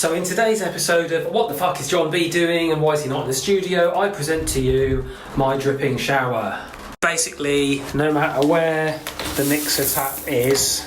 So in today's episode of What the Fuck is John B doing and why is he not in the studio, I present to you my dripping shower. Basically, no matter where the mixer tap is,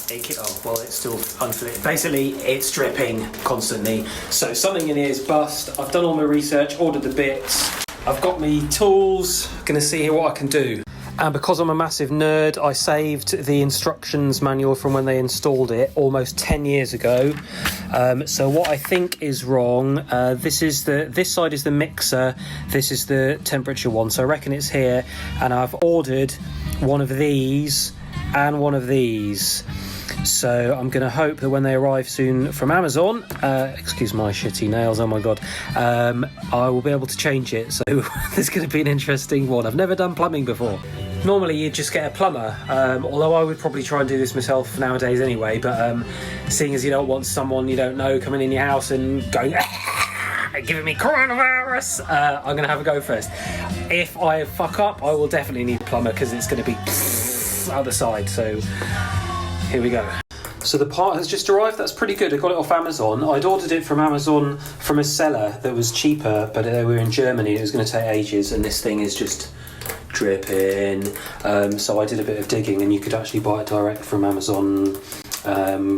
it's still unfilled. Basically, it's dripping constantly. So something in here is bust. I've done all my research, ordered the bits. I've got me tools, gonna see here what I can do. And because I'm a massive nerd, I saved the instructions manual from when they installed it almost 10 years ago. So what I think is wrong, this side is the mixer, this is the temperature one. So I reckon it's here, and I've ordered one of these and one of these. So I'm going to hope that when they arrive soon from Amazon, excuse my shitty nails, oh my god, I will be able to change it. So there's going to be an interesting one. I've never done plumbing before. Normally you'd just get a plumber, although I would probably try and do this myself nowadays anyway, but seeing as you don't want someone you don't know coming in your house and going, giving me coronavirus, I'm going to have a go first. If I fuck up, I will definitely need a plumber because it's going to be out the side, so here we go. So the part has just arrived. That's pretty good. I got it off Amazon. I'd ordered it from Amazon from a seller that was cheaper, but they were in Germany. It was going to take ages, and this thing is just dripping. So I did a bit of digging, and you could actually buy it direct from Amazon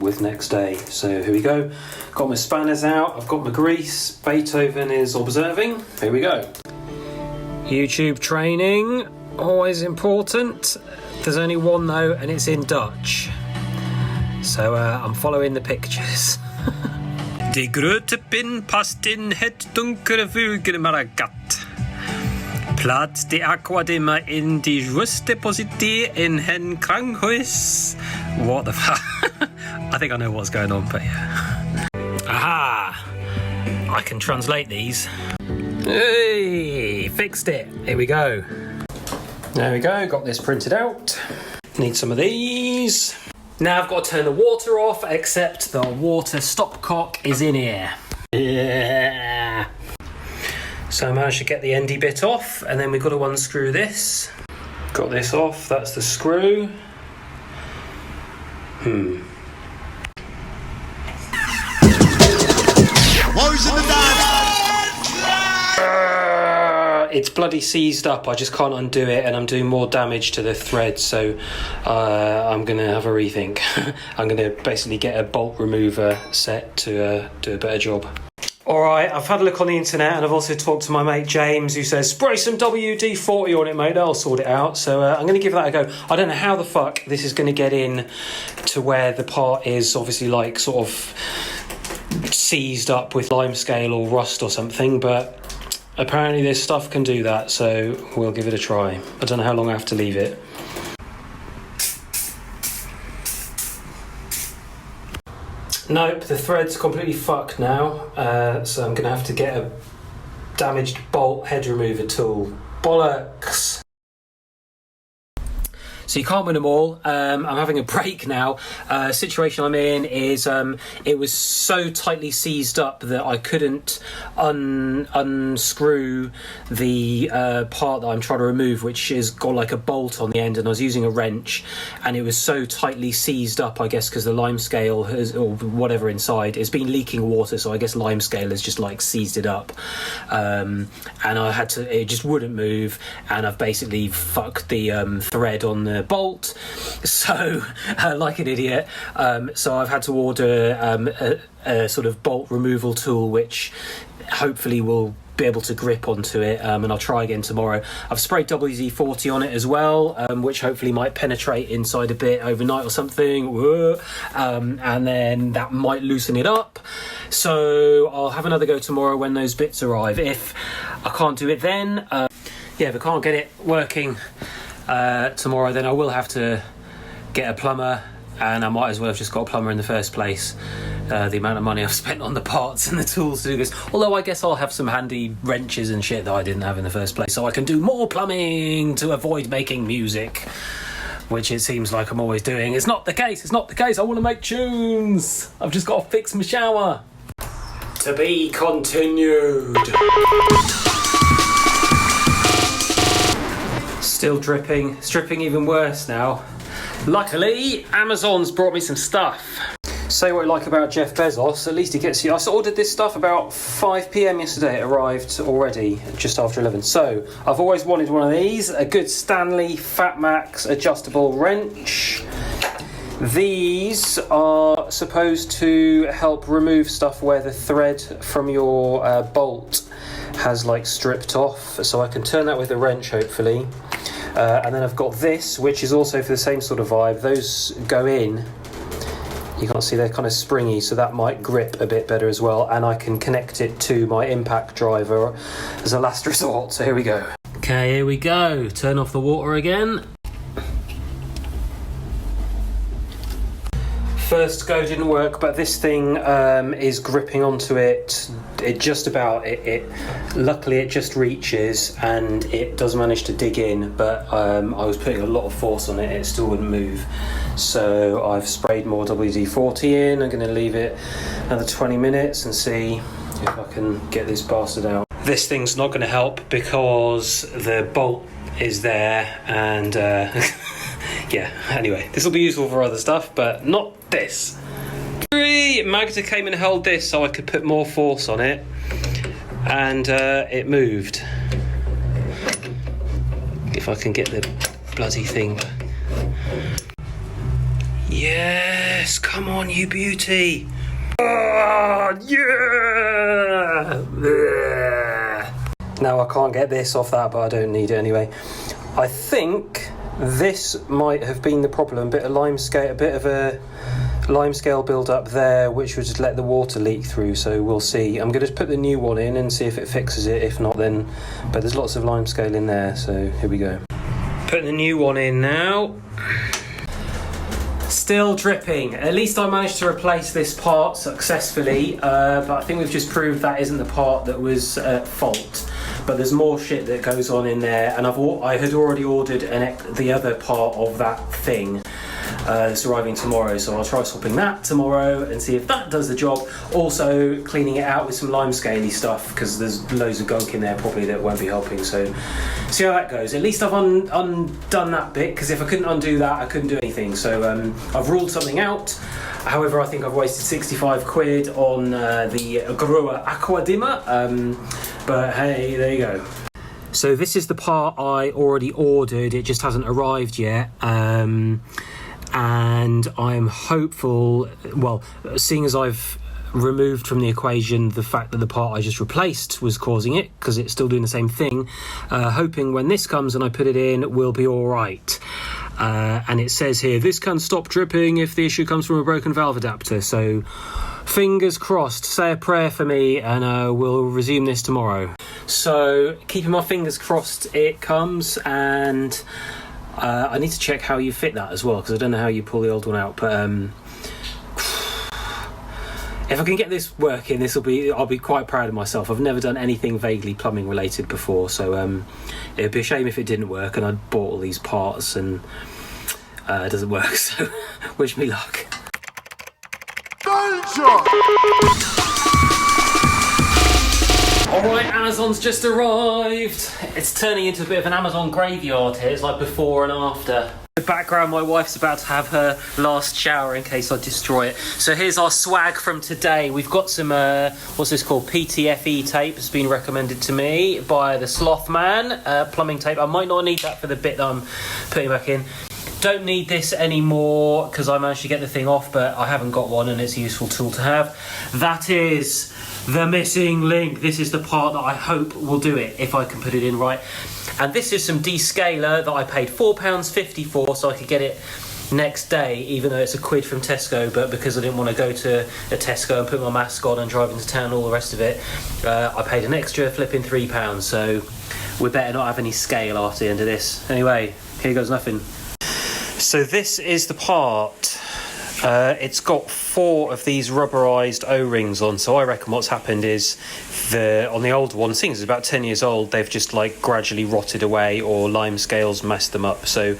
with next day. So here we go. Got my spanners out. I've got my grease. Beethoven is observing. Here we go. YouTube training, always important. There's only one though, and it's in Dutch. So I'm following the pictures. De grote pin past in het donkere vuurmaragat. Plaats de Aquadimmer in die juiste positie in hen krankhuis. What the fuck? I think I know what's going on, but yeah. Aha! I can translate these. Hey! Fixed it. Here we go. There we go. Got this printed out. Need some of these. Now I've got to turn the water off, except the water stopcock is in here. Yeah. So I managed to get the endy bit off, and then we've got to unscrew this. Got this off, that's the screw. It's bloody seized up. I just can't undo it, and I'm doing more damage to the thread, so I'm going to have a rethink. I'm going to basically get a bolt remover set to do a better job. Alright, I've had a look on the internet, and I've also talked to my mate James, who says, spray some WD-40 on it, mate, that'll sort it out. So I'm going to give that a go. I don't know how the fuck this is going to get in to where the part is obviously like sort of seized up with limescale or rust or something, but apparently this stuff can do that, so we'll give it a try. I don't know how long I have to leave it. Nope, the thread's completely fucked now, so I'm going to have to get a damaged bolt head remover tool. Bollocks! So you can't win them all. I'm having a break now. Situation I'm in is it was so tightly seized up that I couldn't unscrew the part that I'm trying to remove, which has got like a bolt on the end, and I was using a wrench, and it was so tightly seized up, I guess, because the limescale has, or whatever inside, it's been leaking water, so I guess limescale has just like seized it up. And I had to, it just wouldn't move, and I've basically fucked the thread on the bolt, so like an idiot, so I've had to order a sort of bolt removal tool which hopefully will be able to grip onto it, and I'll try again tomorrow. I've sprayed WD-40 on it as well, which hopefully might penetrate inside a bit overnight or something, and then that might loosen it up. So I'll have another go tomorrow when those bits arrive. If I can't do it then, if I can't get it working tomorrow, then I will have to get a plumber, and I might as well have just got a plumber in the first place. The amount of money I've spent on the parts and the tools to do this, although I guess I'll have some handy wrenches and shit that I didn't have in the first place, so I can do more plumbing to avoid making music, which it seems like I'm always doing. It's not the case, I want to make tunes. I've just got to fix my shower. To be continued. Still dripping. It's dripping even worse now. Luckily, Amazon's brought me some stuff. Say what you like about Jeff Bezos, at least he gets you. I ordered this stuff about 5 p.m. yesterday. It arrived already just after 11. So I've always wanted one of these, a good Stanley Fat Max adjustable wrench. These are supposed to help remove stuff where the thread from your bolt has like stripped off, so I can turn that with a wrench hopefully. And then I've got this, which is also for the same sort of vibe. Those go in. You can't see, they're kind of springy, so that might grip a bit better as well, and I can connect it to my impact driver as a last resort. So here we go. Okay, here we go. Turn off the water again. First go didn't work, but this thing is gripping onto it. It just about, luckily it just reaches and it does manage to dig in, but I was putting a lot of force on it, it still wouldn't move. So I've sprayed more WD-40 in. I'm going to leave it another 20 minutes and see if I can get this bastard out. This thing's not going to help because the bolt is there and yeah, anyway, this will be useful for other stuff, but not this. Magda came and held this so I could put more force on it, and it moved. If I can get the bloody thing. Yes, come on, you beauty. Oh, yeah. Now I can't get this off that, but I don't need it anyway. I think this might have been the problem. A bit of limescale build up there, which would just let the water leak through, so we'll see. I'm going to put the new one in and see if it fixes it. If not, then, but there's lots of limescale in there, so here we go. Putting the new one in now. Still dripping. At least I managed to replace this part successfully, but I think we've just proved that isn't the part that was at fault. But there's more shit that goes on in there, and I had already ordered the other part of that thing. It's arriving tomorrow, so I'll try swapping that tomorrow and see if that does the job. Also cleaning it out with some limescaley stuff, because there's loads of gunk in there probably that won't be helping, so see how that goes. At least I've undone that bit, because if I couldn't undo that I couldn't do anything. So I've ruled something out. However, I think I've wasted 65 quid on the Grohe Aquadimmer, but hey, there you go. So this is the part I already ordered, it just hasn't arrived yet. And I'm hopeful, well, seeing as I've removed from the equation the fact that the part I just replaced was causing it, because it's still doing the same thing, hoping when this comes and I put it in, we'll be all right. And it says here, this can stop dripping if the issue comes from a broken valve adapter. So fingers crossed, say a prayer for me, and we'll resume this tomorrow. So keeping my fingers crossed it comes, and I need to check how you fit that as well, because I don't know how you pull the old one out, but if I can get this working, I'll be quite proud of myself. I've never done anything vaguely plumbing related before, so it'd be a shame if it didn't work and I'd bought all these parts and it doesn't work, so wish me luck. Alright, Amazon's just arrived. It's turning into a bit of an Amazon graveyard here. It's like before and after. In the background, my wife's about to have her last shower in case I destroy it. So here's our swag from today. We've got some, what's this called? PTFE tape. It's been recommended to me by the Sloth Man. Plumbing tape. I might not need that for the bit that I'm putting back in. Don't need this anymore because I managed to get the thing off, but I haven't got one and it's a useful tool to have. That is the missing link. This is the part that I hope will do it if I can put it in right. And this is some descaler that I paid £4.50 for so I could get it next day, even though it's a quid from Tesco, but because I didn't want to go to a Tesco and put my mask on and drive into town and all the rest of it, I paid an extra flipping £3, so we better not have any scale after the end of this. Anyway, here goes nothing. So this is the part. It's got 4 of these rubberized O-rings on, so I reckon what's happened is on the old one, seeing it's about 10 years old, they've just like gradually rotted away, or lime scales messed them up. So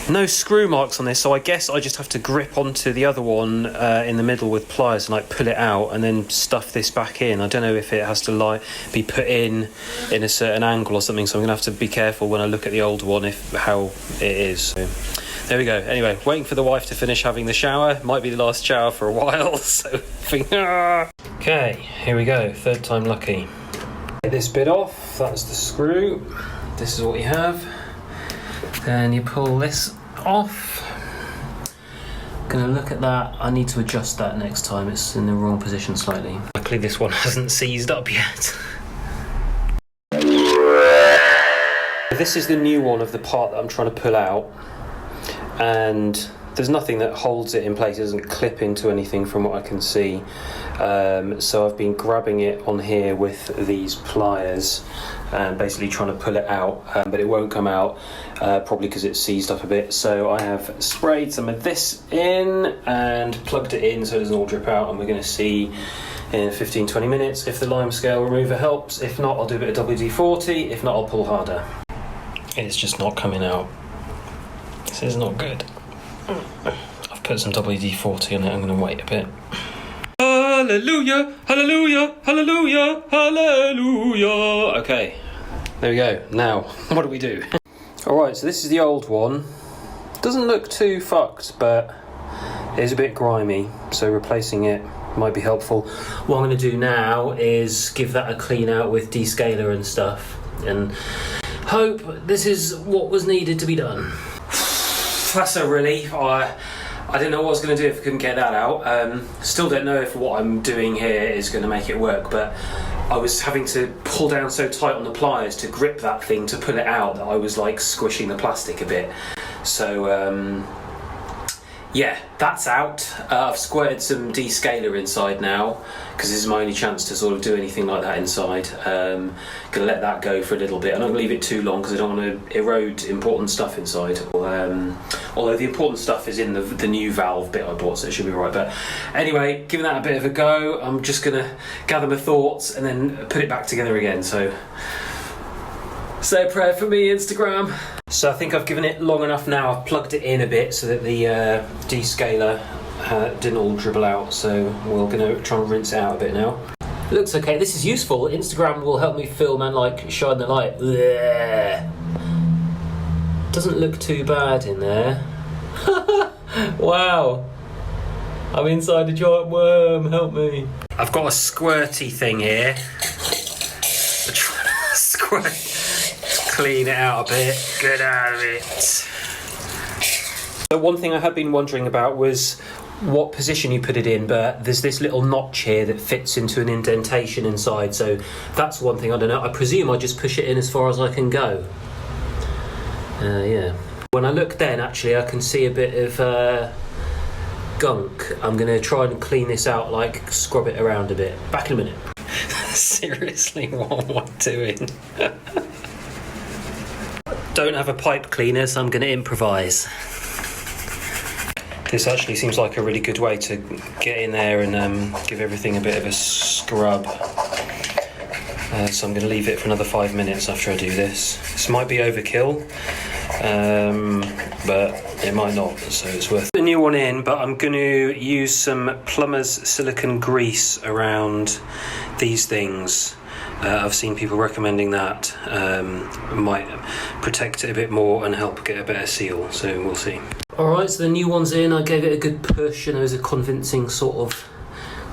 no screw marks on this, so I guess I just have to grip onto the other one in the middle with pliers and like pull it out and then stuff this back in. I don't know if it has to be put in a certain angle or something, so I'm gonna have to be careful when I look at the old one how it is. So There we go. Anyway, waiting for the wife to finish having the shower. Might be the last shower for a while, so... Okay, here we go. Third time lucky. Get this bit off. That's the screw. This is what you have. Then you pull this off. Gonna look at that. I need to adjust that next time. It's in the wrong position slightly. Luckily this one hasn't seized up yet. This is the new one of the part that I'm trying to pull out, and there's nothing that holds it in place. It doesn't clip into anything from what I can see. So I've been grabbing it on here with these pliers and basically trying to pull it out, but it won't come out, probably because it's seized up a bit. So I have sprayed some of this in and plugged it in so it doesn't all drip out, and we're going to see in 15-20 minutes if the lime scale remover helps. If not, I'll do a bit of WD-40. If not, I'll pull harder. It's just not coming out. This is not good. I've put some WD-40 on it. I'm going to wait a bit. Hallelujah, hallelujah, hallelujah, hallelujah. Okay, there we go. Now, what do we do? Alright, so this is the old one. Doesn't look too fucked, but it is a bit grimy, so replacing it might be helpful. What I'm going to do now is give that a clean out with descaler and stuff, and hope this is what was needed to be done. That's a relief. I didn't know what I was going to do if I couldn't get that out. Still don't know if what I'm doing here is going to make it work, but I was having to pull down so tight on the pliers to grip that thing to pull it out that I was like squishing the plastic a bit. So yeah, that's out. I've squirted some descaler inside now because this is my only chance to sort of do anything like that inside. Gonna let that go for a little bit. I'm not gonna leave it too long because I don't want to erode important stuff inside. Although the important stuff is in the new valve bit I bought, so it should be all right. But anyway, giving that a bit of a go. I'm just gonna gather my thoughts and then put it back together again. So say a prayer for me, Instagram. So I think I've given it long enough now. I've plugged it in a bit so that the descaler didn't all dribble out. So we're going to try and rinse it out a bit now. It looks okay. This is useful. Instagram will help me film and like shine the light. Blech. Doesn't look too bad in there. Wow. I'm inside a giant worm. Help me. I've got a squirty thing here. Squirt. Clean it out a bit, get out of it. So one thing I had been wondering about was what position you put it in, but there's this little notch here that fits into an indentation inside, so that's one thing I don't know. I presume I just push it in as far as I can go. Yeah. When I look then, actually, I can see a bit of gunk. I'm going to try and clean this out, like scrub it around a bit. Back in a minute. Seriously, what am I doing? Don't have a pipe cleaner, so I'm going to improvise. This actually seems like a really good way to get in there and give everything a bit of a scrub. So I'm going to leave it for another 5 minutes after I do this. This might be overkill, but it might not, so it's worth it. The new one in, but I'm going to use some plumber's silicone grease around these things. I've seen people recommending that. Might protect it a bit more and help get a better seal, so we'll see. Alright, so the new one's in. I gave it a good push and there was a convincing sort of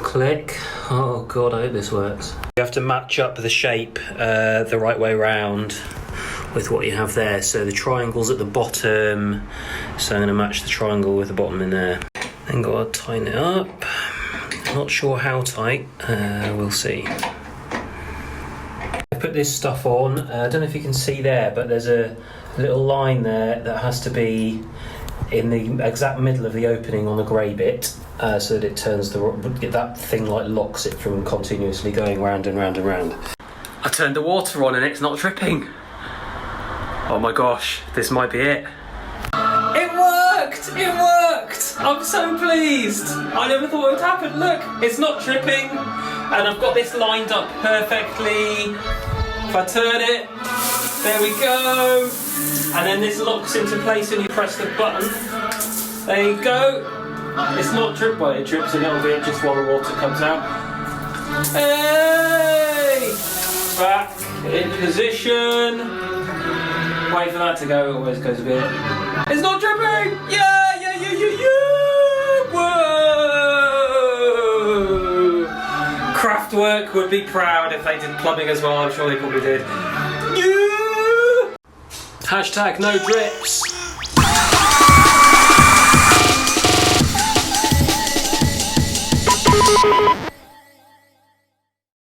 click. Oh god, I hope this works. You have to match up the shape the right way round with what you have there. So the triangle's at the bottom, so I'm going to match the triangle with the bottom in there. Then got to tighten it up. Not sure how tight, we'll see. Put this stuff on. I don't know if you can see there, but there's a little line there that has to be in the exact middle of the opening on the grey bit, so that it turns that thing like locks it from continuously going round and round and round. I turned the water on and it's not dripping. Oh my gosh, this might be it. It worked! It worked! I'm so pleased. I never thought it would happen. Look, it's not dripping, and I've got this lined up perfectly. If I turn it, there we go. And then this locks into place and you press the button. There you go. It's not drip, well, it drips a little bit just while the water comes out. Hey! Back in position. Wait for that to go, it always goes a bit. It's not dripping! Yeah! Whoa! Kraftwerk would be proud if they did plumbing as well, I'm sure they probably did. Yeah! Hashtag no drips.